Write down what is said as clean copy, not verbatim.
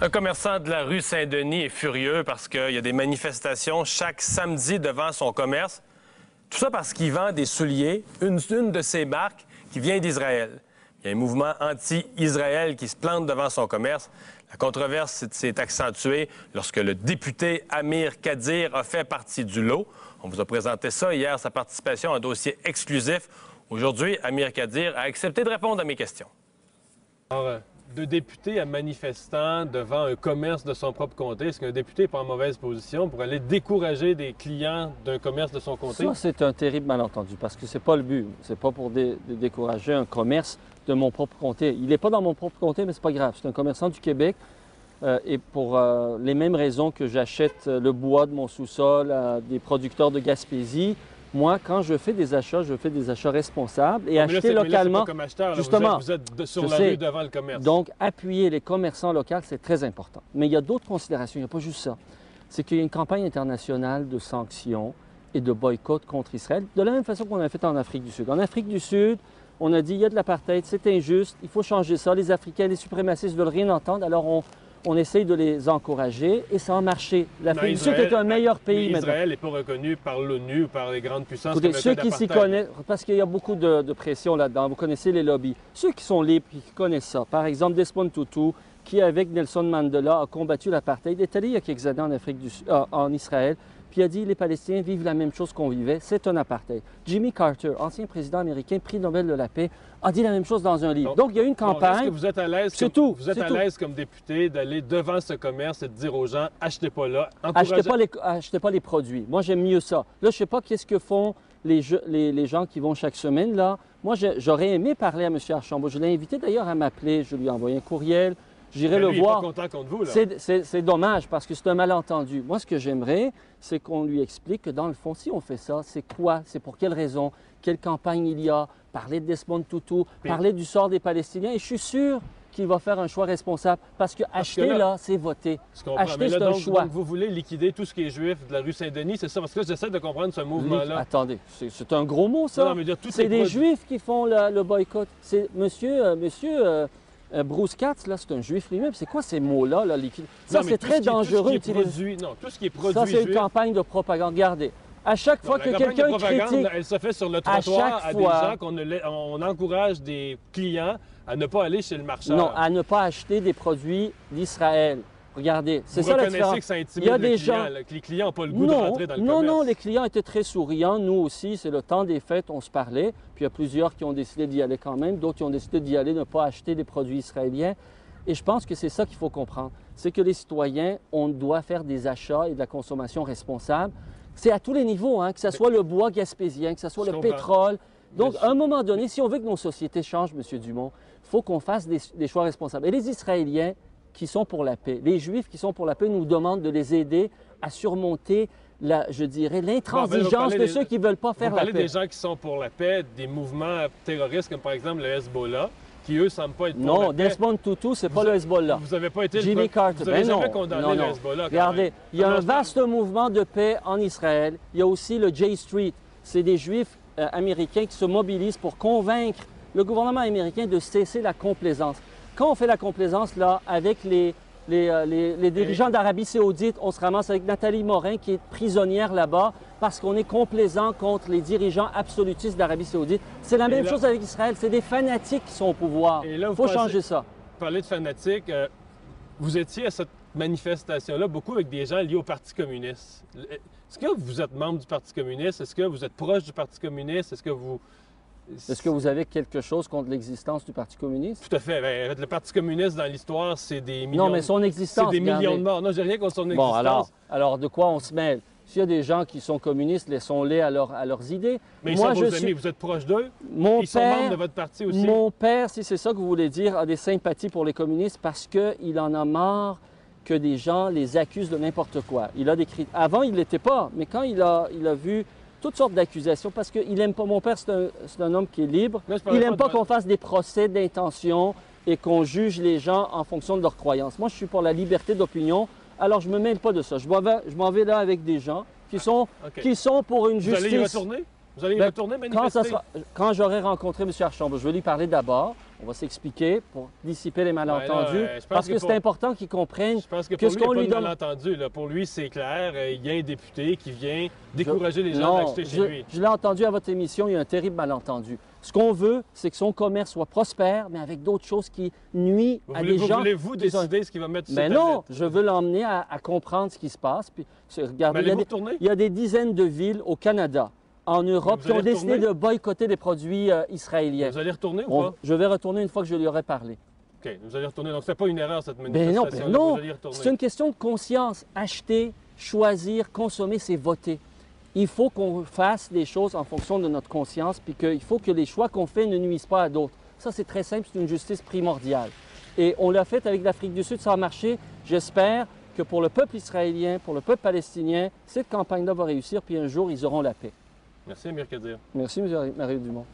Un commerçant de la rue Saint-Denis est furieux parce qu'il y a des manifestations chaque samedi devant son commerce. Tout ça parce qu'il vend des souliers, une de ses marques qui vient d'Israël. Il y a un mouvement anti-Israël qui se plante devant son commerce. La controverse s'est accentuée lorsque le député Amir Kadir a fait partie du lot. On vous a présenté ça hier, sa participation à un dossier exclusif. Aujourd'hui, Amir Kadir a accepté de répondre à mes questions. Alors, de député à manifestant devant un commerce de son propre comté, est-ce qu'un député n'est pas en mauvaise position pour aller décourager des clients d'un commerce de son comté? Ça, c'est un terrible malentendu parce que c'est pas le but. C'est pas pour décourager un commerce de mon propre comté. Il n'est pas dans mon propre comté, mais c'est pas grave. C'est un commerçant du Québec et pour les mêmes raisons que j'achète le bois de mon sous-sol à des producteurs de Gaspésie. Moi, quand je fais des achats responsables et acheter localement. Là, comme acheteur, justement, vous êtes sur la rue devant le commerce. Donc, appuyer les commerçants locaux, c'est très important. Mais il y a d'autres considérations. Il n'y a pas juste ça. C'est qu'il y a une campagne internationale de sanctions et de boycott contre Israël, de la même façon qu'on a fait en Afrique du Sud. En Afrique du Sud, on a dit il y a de l'apartheid, c'est injuste, il faut changer ça. Les Africains, les suprémacistes ne veulent rien entendre, alors on essaye de les encourager et ça a marché. L'Afrique du Sud est un meilleur pays maintenant. Israël n'est pas reconnu par l'ONU ou par les grandes puissances. Écoutez, ceux qui s'y connaissent, parce qu'il y a beaucoup de pression là-dedans, vous connaissez les lobbies. Ceux qui sont libres, qui connaissent ça, par exemple Desmond Tutu, qui avec Nelson Mandela a combattu l'apartheid, est allé il y a quelques années en Afrique du Sud, en Israël, puis il a dit les Palestiniens vivent la même chose qu'on vivait, c'est un apartheid. Jimmy Carter, ancien président américain, prix Nobel de la paix, a dit la même chose dans un livre. Donc il y a eu une campagne. Est-ce que vous êtes à l'aise à l'aise comme député d'aller devant ce commerce et de dire aux gens achetez pas là, achetez pas les produits. Moi j'aime mieux ça. Là je ne sais pas qu'est-ce que font les gens qui vont chaque semaine là. Moi j'aurais aimé parler à M. Archambault. Je l'ai invité d'ailleurs à m'appeler. Je lui ai envoyé un courriel. J'irai le voir. Il n'est pas content contre vous, là. C'est dommage parce que c'est un malentendu. Moi, ce que j'aimerais, c'est qu'on lui explique que dans le fond, si on fait ça, c'est quoi? C'est pour quelle raison? Quelle campagne il y a? Parler de Desmond Tutu, parler du sort des Palestiniens. Et je suis sûr qu'il va faire un choix responsable parce que acheter, là, c'est voter. Acheter, c'est un choix. Donc, vous voulez liquider tout ce qui est juif de la rue Saint-Denis, c'est ça? Parce que là, j'essaie de comprendre ce mouvement-là. Attendez, c'est un gros mot, ça. C'est des juifs qui font le boycott. C'est monsieur Bruce Katz, là, c'est un juif lui-même. C'est quoi ces mots-là, là, liquide? Ça, c'est très dangereux. Tout ce qui est produit ça, c'est juif. une campagne de propagande. Regardez, à chaque fois que quelqu'un critique... Elle se fait sur le trottoir à des gens qu'on encourage des clients à ne pas aller chez le marchand. Non, à ne pas acheter des produits d'Israël. Regardez, c'est ça la différence. Vous reconnaissez que ça intimide le client, que les clients n'ont pas le goût de rentrer dans le commerce? Non, les clients étaient très souriants. Nous aussi, c'est le temps des fêtes, on se parlait. Puis il y a plusieurs qui ont décidé d'y aller quand même. D'autres qui ont décidé d'y aller, ne pas acheter des produits israéliens. Et je pense que c'est ça qu'il faut comprendre. C'est que les citoyens, on doit faire des achats et de la consommation responsable. C'est à tous les niveaux, hein, que ce soit le bois gaspésien, que ce soit le pétrole. Donc, à un moment donné, si on veut que nos sociétés changent, M. Dumont, il faut qu'on fasse des choix responsables. Et les Israéliens qui sont pour la paix, les Juifs qui sont pour la paix nous demandent de les aider à surmonter, je dirais, l'intransigeance de ceux qui ne veulent pas faire la paix. Vous parlez des gens qui sont pour la paix, des mouvements terroristes comme par exemple le Hezbollah, qui eux ne semblent pas être pour la paix. Non, Desmond Tutu, ce n'est pas le Hezbollah. Vous n'avez pas été Jimmy Carter. Vous n'avez jamais condamné le Hezbollah. Regardez, il y a un vaste mouvement de paix en Israël. Il y a aussi le J Street. C'est des Juifs américains qui se mobilisent pour convaincre le gouvernement américain de cesser la complaisance. Quand on fait la complaisance là, avec les dirigeants d'Arabie saoudite, on se ramasse avec Nathalie Morin qui est prisonnière là-bas parce qu'on est complaisant contre les dirigeants absolutistes d'Arabie saoudite. C'est la même chose avec Israël. C'est des fanatiques qui sont au pouvoir. Il faut changer ça. Vous parlez de fanatiques. Vous étiez à cette manifestation-là beaucoup avec des gens liés au Parti communiste. Est-ce que vous êtes membre du Parti communiste? Est-ce que vous êtes proche du Parti communiste? Est-ce que vous avez quelque chose contre l'existence du Parti communiste? Tout à fait. Bien, le Parti communiste, dans l'histoire, c'est des millions... Non, mais son existence... C'est des millions de morts. Non, j'ai rien contre son existence. Bon, alors de quoi on se mêle? S'il y a des gens qui sont communistes, laissons-les à leurs idées. Mais moi, ils sont vos amis, vous êtes proche d'eux? Ils sont membres de votre parti aussi? Mon père, si c'est ça que vous voulez dire, a des sympathies pour les communistes parce qu'il en a marre que des gens les accusent de n'importe quoi. Il a des critiques. Avant, il ne l'était pas, mais quand il a vu toutes sortes d'accusations, parce qu'il n'aime pas... Mon père, c'est un homme qui est libre. Il n'aime pas qu'on fasse des procès d'intention et qu'on juge les gens en fonction de leurs croyances. Moi, je suis pour la liberté d'opinion, alors je ne me mêle pas de ça. Je m'en vais là avec des gens qui sont pour une justice... Vous allez y retourner? Vous allez y Ben, retourner manifester? Quand j'aurai rencontré M. Archambault, je vais lui parler d'abord. On va s'expliquer pour dissiper les malentendus. je pense parce que c'est important qu'il comprenne Je pense que que pour ce lui, il qu'on n'y a lui pas de donne. malentendu. Là. Pour lui, c'est clair. Il y a un député qui vient décourager les gens d'acheter chez lui. Je l'ai entendu à votre émission, il y a un terrible malentendu. Ce qu'on veut, c'est que son commerce soit prospère, mais avec d'autres choses qui nuisent à des gens. Voulez-vous décider ce qu'il va mettre sur Mais ses non, tablettes? je veux l'emmener à comprendre ce qui se passe. Puis, regardez, Mais allez-vous retourner? il y a des dizaines de villes au Canada, en Europe, Vous qui ont allez décidé retourner? de boycotter les produits israéliens. Vous allez retourner ou pas? Je vais retourner une fois que je lui aurai parlé. OK, vous allez retourner. Donc, c'est pas une erreur, cette Ben manifestation. non, Vous allez y retourner. c'est une question de conscience. Acheter, choisir, consommer, c'est voter. Il faut qu'on fasse des choses en fonction de notre conscience, puis qu'il faut que les choix qu'on fait ne nuisent pas à d'autres. Ça, c'est très simple, c'est une justice primordiale. Et on l'a fait avec l'Afrique du Sud, ça a marché. J'espère que pour le peuple israélien, pour le peuple palestinien, cette campagne-là va réussir, puis un jour, ils auront la paix. Merci, Amir Kadir. Merci, M. Mario Dumont.